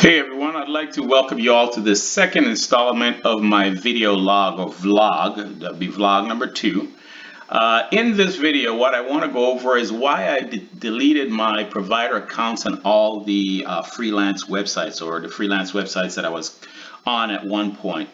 Hey everyone, I'd like to welcome you all to this second installment of my video log or vlog. That'll be vlog number 2. In this video, what I want to go over is why I deleted my provider accounts on all the freelance websites or the freelance websites that I was on at one point.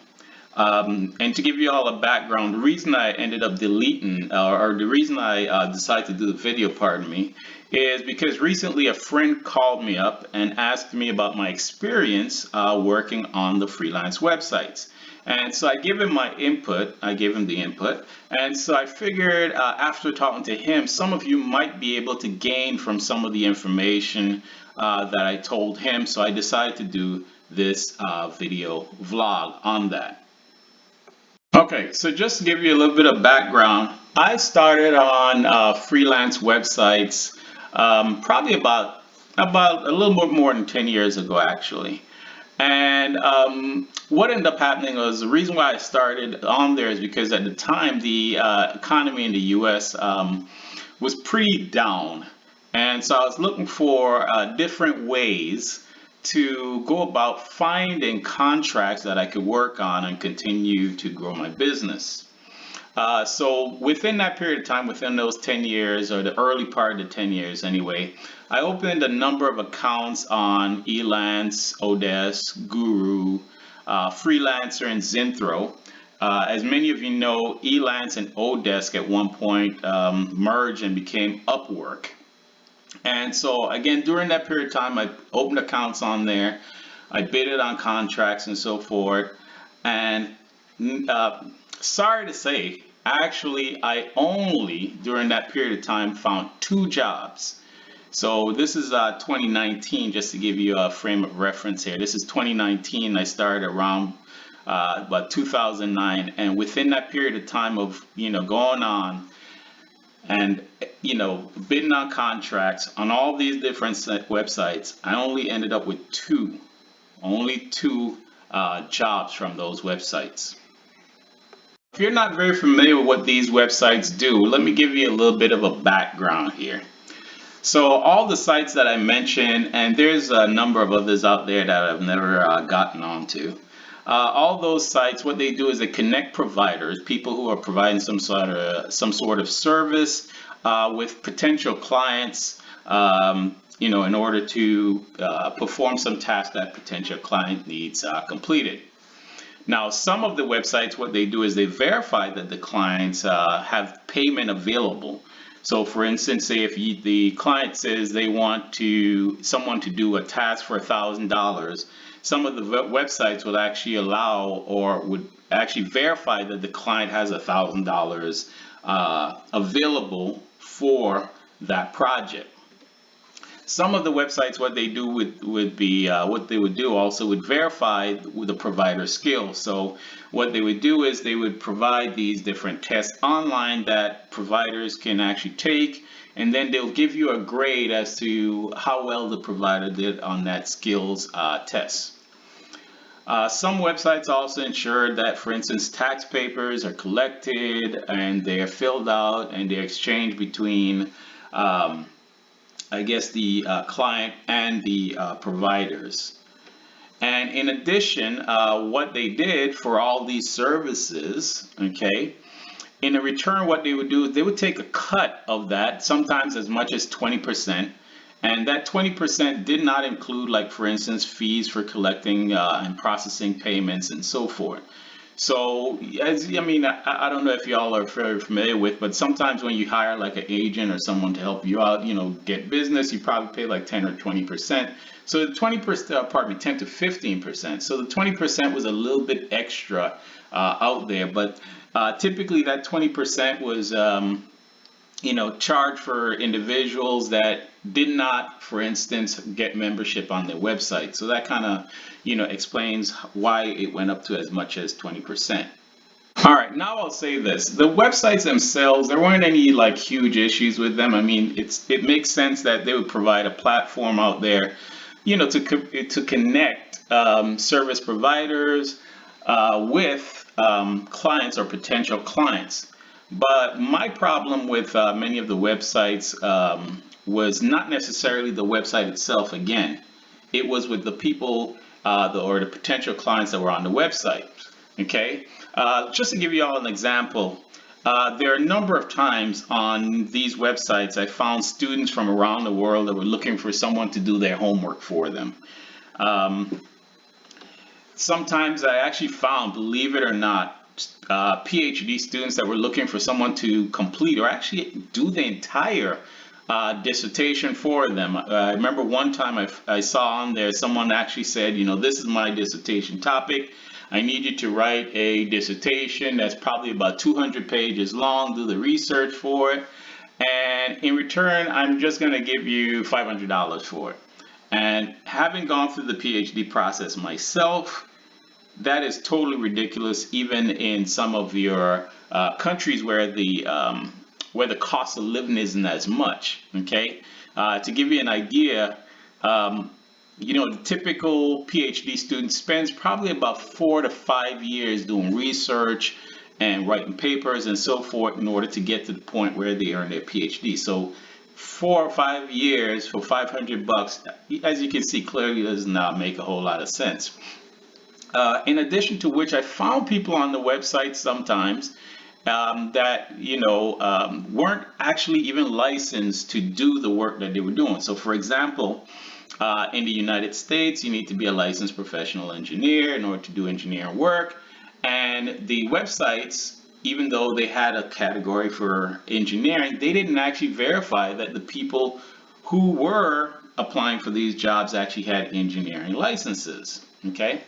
And to give you all a background, the reason I ended up deleting, or the reason I decided to do the video, pardon me, is because recently a friend called me up and asked me about my experience working on the freelance websites. And so I gave him my input, I gave him the input, and so I figured after talking to him, some of you might be able to gain from some of the information that I told him, so I decided to do this video vlog on that. Okay, so just to give you a little bit of background, I started on freelance websites probably about a little bit more than 10 years ago, actually. And what ended up happening was the reason why I started on there is because at the time the economy in the U.S. Was pretty down, and so I was looking for different ways to go about finding contracts that I could work on and continue to grow my business. So within that period of time, within those 10 years, or the early part of the 10 years anyway, I opened a number of accounts on Freelance, Odesk, Guru, Freelancer, and Zinthro. As many of you know, Freelance and Odesk at one point merged and became Upwork. And so again, during that period of time, I opened accounts on there. I bidded on contracts and so forth. And sorry to say, actually, I only, during that period of time, found 2 jobs. So this is 2019, just to give you a frame of reference here. This is 2019. I started around about 2009. And within that period of time of, going on and, bidding on contracts on all these different websites, I only ended up with only two jobs from those websites. If you're not very familiar with what these websites do, let me give you a little bit of a background here. So all the sites that I mentioned, and there's a number of others out there that I've never gotten onto. All those sites, what they do is they connect providers, people who are providing some sort of service with potential clients, in order to perform some task that potential client needs completed. Now, some of the websites, what they do is they verify that the clients have payment available. So for instance, say if the client says they want someone to do a task for $1,000, some of the websites will actually allow or would actually verify that the client has $1,000 available for that project. Some of the websites, what they do would be what they would do also would verify the provider skills. So what they would do is they would provide these different tests online that providers can actually take, and then they'll give you a grade as to how well the provider did on that skills test. Some websites also ensure that, for instance, tax papers are collected and they are filled out and they're exchanged between the client and the providers. And in addition, what they did for all these services, okay, in return, what they would do is they would take a cut of that, sometimes as much as 20%. And that 20% did not include, like, for instance, fees for collecting and processing payments and so forth. So, I don't know if y'all are very familiar with, but sometimes when you hire like an agent or someone to help you out, get business, you probably pay like 10 or 20%. So the 20%, 10 to 15%. So the 20% was a little bit extra out there, but typically that 20% was, charged for individuals that did not, for instance, get membership on their website. So that kind of, explains why it went up to as much as 20%. All right, now I'll say this. The websites themselves, there weren't any like huge issues with them. I mean, it makes sense that they would provide a platform out there, to connect service providers with clients or potential clients. But my problem with many of the websites was not necessarily the website itself again. it was with the people or the potential clients that were on the website. Okay, just to give you all an example, there are a number of times on these websites I found students from around the world that were looking for someone to do their homework for them. Sometimes I actually found, believe it or not, PhD students that were looking for someone to complete or actually do the entire dissertation for them. I remember one time I saw on there someone actually said, you know, this is my dissertation topic. I need you to write a dissertation that's probably about 200 pages long, do the research for it, and in return, I'm just going to give you $500 for it. And having gone through the PhD process myself, that is totally ridiculous, even in some of your countries where the cost of living isn't as much. Okay, to give you an idea, you know, the typical PhD student spends probably about 4 to 5 years doing research and writing papers and so forth in order to get to the point where they earn their PhD. So 4 or 5 years for $500, as you can see, clearly does not make a whole lot of sense. In addition to which, I found people on the website sometimes that, you know, weren't actually even licensed to do the work that they were doing. So for example, in the United States, you need to be a licensed professional engineer in order to do engineering work. And the websites, even though they had a category for engineering, they didn't actually verify that the people who were applying for these jobs actually had engineering licenses. Okay.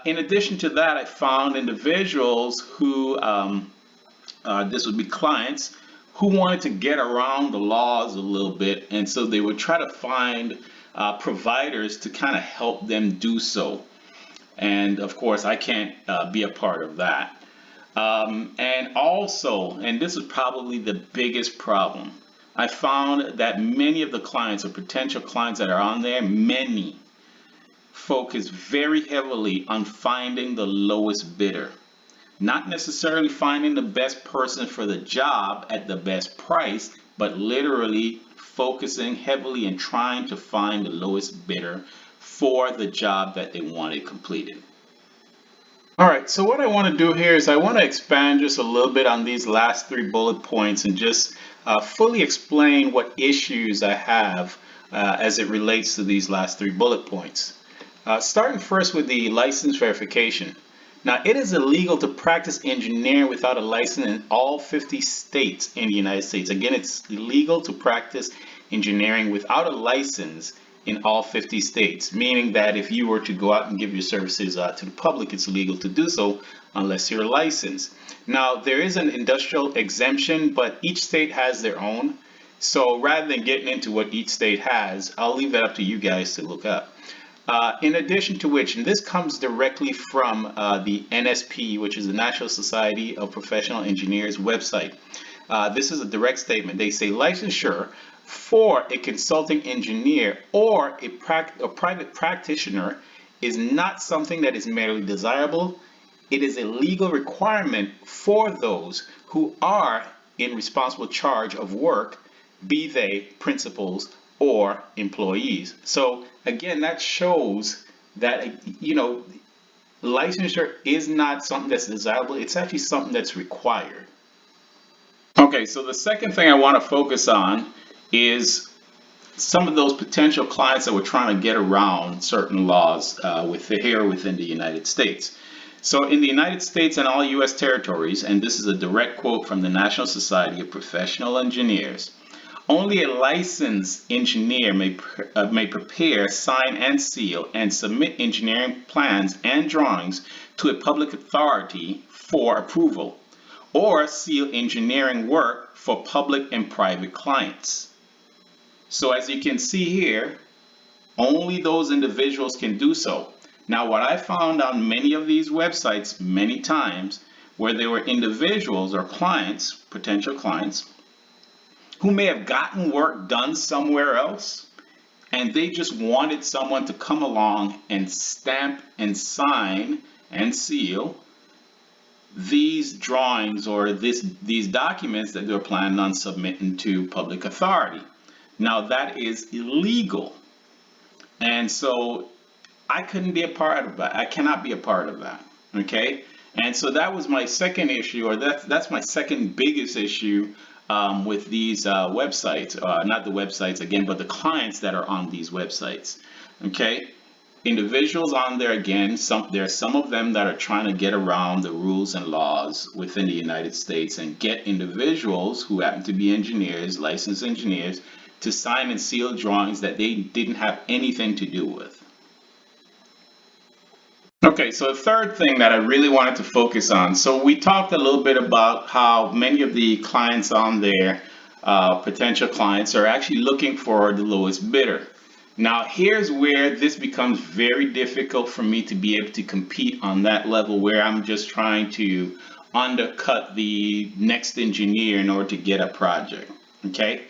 In addition to that, I found individuals who, this would be clients, who wanted to get around the laws a little bit, and so they would try to find providers to kind of help them do so. And of course, I can't be a part of that. And also, and this is probably the biggest problem, I found that many of the clients or potential clients that are on there, many focus very heavily on finding the lowest bidder, not necessarily finding the best person for the job at the best price, but literally focusing heavily and trying to find the lowest bidder for the job that they wanted completed. All right, so what I want to do here is I want to expand just a little bit on these last 3 bullet points and just fully explain what issues I have as it relates to these last 3 bullet points. Starting first with the license verification. Now, it is illegal to practice engineering without a license in all 50 states in the United States. Again, it's illegal to practice engineering without a license in all 50 states, meaning that if you were to go out and give your services to the public, it's illegal to do so unless you're licensed. Now, there is an industrial exemption, but each state has their own. So rather than getting into what each state has, I'll leave that up to you guys to look up. In addition to which, and this comes directly from the NSP, which is the National Society of Professional Engineers website. This is a direct statement. They say licensure for a consulting engineer or a private practitioner is not something that is merely desirable. It is a legal requirement for those who are in responsible charge of work, be they principals or employees. So again, that shows that, you know, licensure is not something that's desirable. It's actually something that's required. Okay, so the second thing I want to focus on is some of those potential clients that were trying to get around certain laws here within the United States. So in the United States and all U.S. territories, and this is a direct quote from the National Society of Professional Engineers, only a licensed engineer may prepare, sign, and seal and submit engineering plans and drawings to a public authority for approval, or seal engineering work for public and private clients. So as you can see here, only those individuals can do so. Now, what I found on many of these websites many times, where there were individuals or clients, potential clients, who may have gotten work done somewhere else, and they just wanted someone to come along and stamp and sign and seal these drawings or these documents that they're planning on submitting to public authority. Now, that is illegal. And so I couldn't be a part of that. I cannot be a part of that. Okay. And so that was my second issue, or that's my second biggest issue with these websites. Not the websites again, but the clients that are on these websites. Okay. Individuals on there again, there are some of them that are trying to get around the rules and laws within the United States and get individuals who happen to be engineers, licensed engineers, to sign and seal drawings that they didn't have anything to do with. Okay, so the third thing that I really wanted to focus on. So we talked a little bit about how many of the clients on there, potential clients, are actually looking for the lowest bidder. Now, here's where this becomes very difficult for me to be able to compete on that level where I'm just trying to undercut the next engineer in order to get a project. Okay,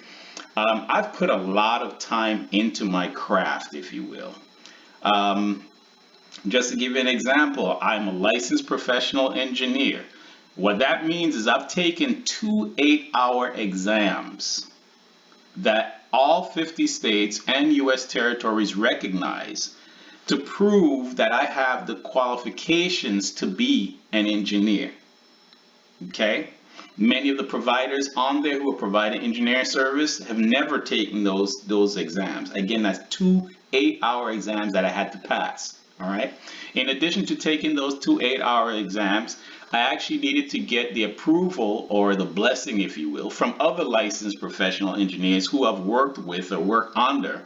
I've put a lot of time into my craft, if you will. Just to give you an example, I'm a licensed professional engineer. What that means is I've taken 2 8-hour exams that all 50 states and US territories recognize to prove that I have the qualifications to be an engineer. Okay? Many of the providers on there who are providing engineering service have never taken those exams. Again, that's 2 8-hour exams that I had to pass. All right. In addition to taking those 2 8-hour exams, I actually needed to get the approval or the blessing, if you will, from other licensed professional engineers who I've worked with or worked under.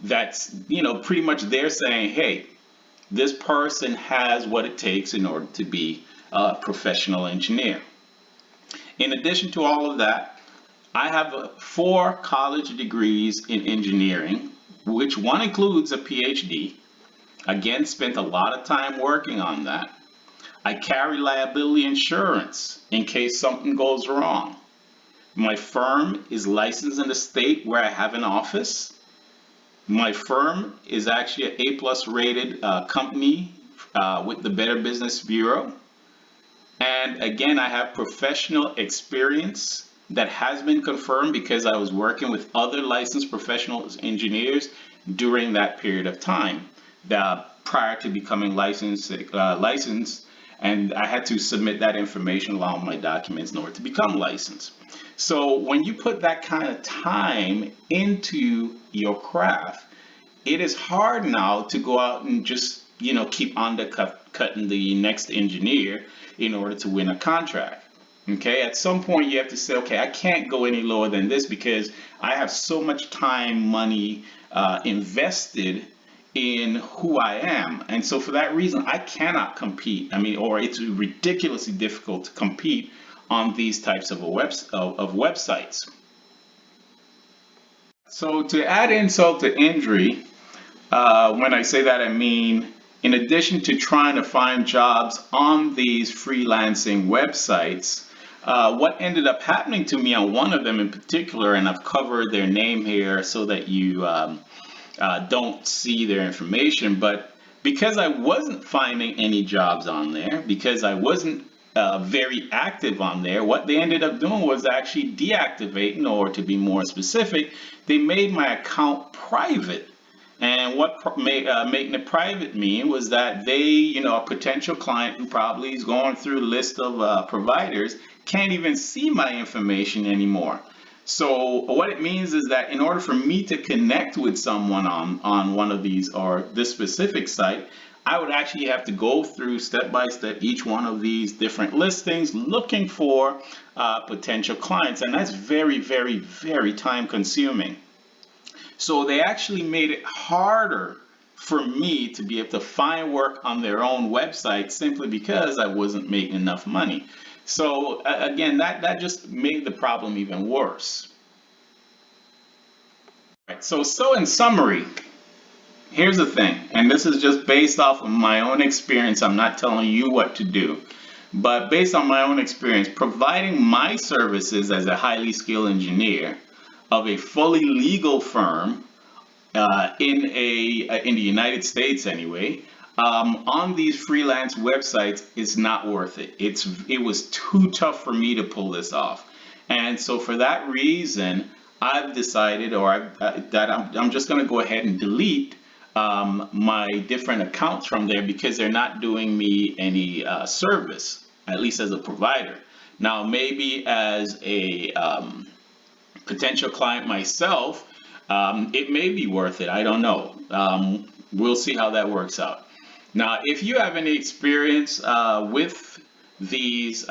That's, pretty much they're saying, hey, this person has what it takes in order to be a professional engineer. In addition to all of that, I have 4 college degrees in engineering, which one includes a PhD. Again, spent a lot of time working on that. I carry liability insurance in case something goes wrong. My firm is licensed in the state where I have an office. My firm is actually an A+ rated company with the Better Business Bureau. And again, I have professional experience that has been confirmed because I was working with other licensed professional engineers during that period of time. Prior to becoming licensed, and I had to submit that information along with my documents in order to become licensed. So when you put that kind of time into your craft, it is hard now to go out and just keep undercutting the next engineer in order to win a contract. Okay, at some point you have to say, okay, I can't go any lower than this because I have so much time, money invested in who I am. And so for that reason, I cannot compete. Or it's ridiculously difficult to compete on these types of websites. So to add insult to injury, when I say that, I mean, in addition to trying to find jobs on these freelancing websites, what ended up happening to me on one of them in particular, and I've covered their name here so that you don't see their information, but because I wasn't finding any jobs on there, because I wasn't very active on there, what they ended up doing was actually deactivating, or to be more specific, they made my account private. And what making it private mean was that they, a potential client who probably is going through a list of providers can't even see my information anymore. So what it means is that in order for me to connect with someone on one of these or this specific site, I would actually have to go through step by step each one of these different listings looking for potential clients. And that's very, very, very time consuming. So they actually made it harder for me to be able to find work on their own website simply because I wasn't making enough money. So again, that just made the problem even worse. Right, so in summary, here's the thing, and this is just based off of my own experience. I'm not telling you what to do, but based on my own experience, providing my services as a highly skilled engineer of a fully legal firm in the United States anyway, on these freelance websites is not worth it. It was too tough for me to pull this off, and so for that reason, I've decided, that I'm just going to go ahead and delete my different accounts from there because they're not doing me any service, at least as a provider. Now, maybe as a potential client myself, it may be worth it. I don't know. We'll see how that works out. Now, if you have any experience with these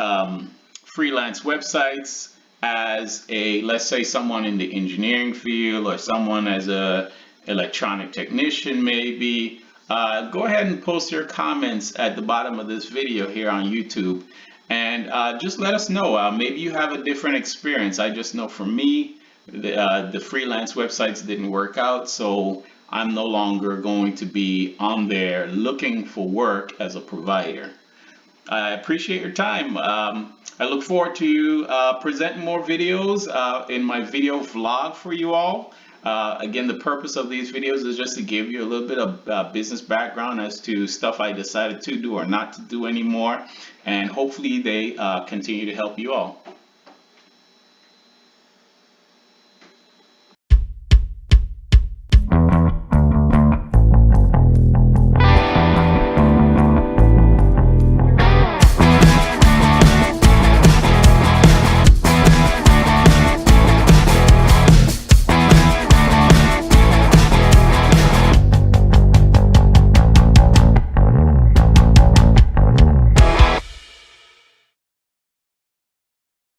freelance websites as a, let's say, someone in the engineering field or someone as a electronic technician maybe, go ahead and post your comments at the bottom of this video here on YouTube, and just let us know. Maybe you have a different experience. I just know for me, the freelance websites didn't work out, so I'm no longer going to be on there looking for work as a provider. I appreciate your time. I look forward to presenting more videos in my video vlog for you all. Again, the purpose of these videos is just to give you a little bit of business background as to stuff I decided to do or not to do anymore, and hopefully they continue to help you all.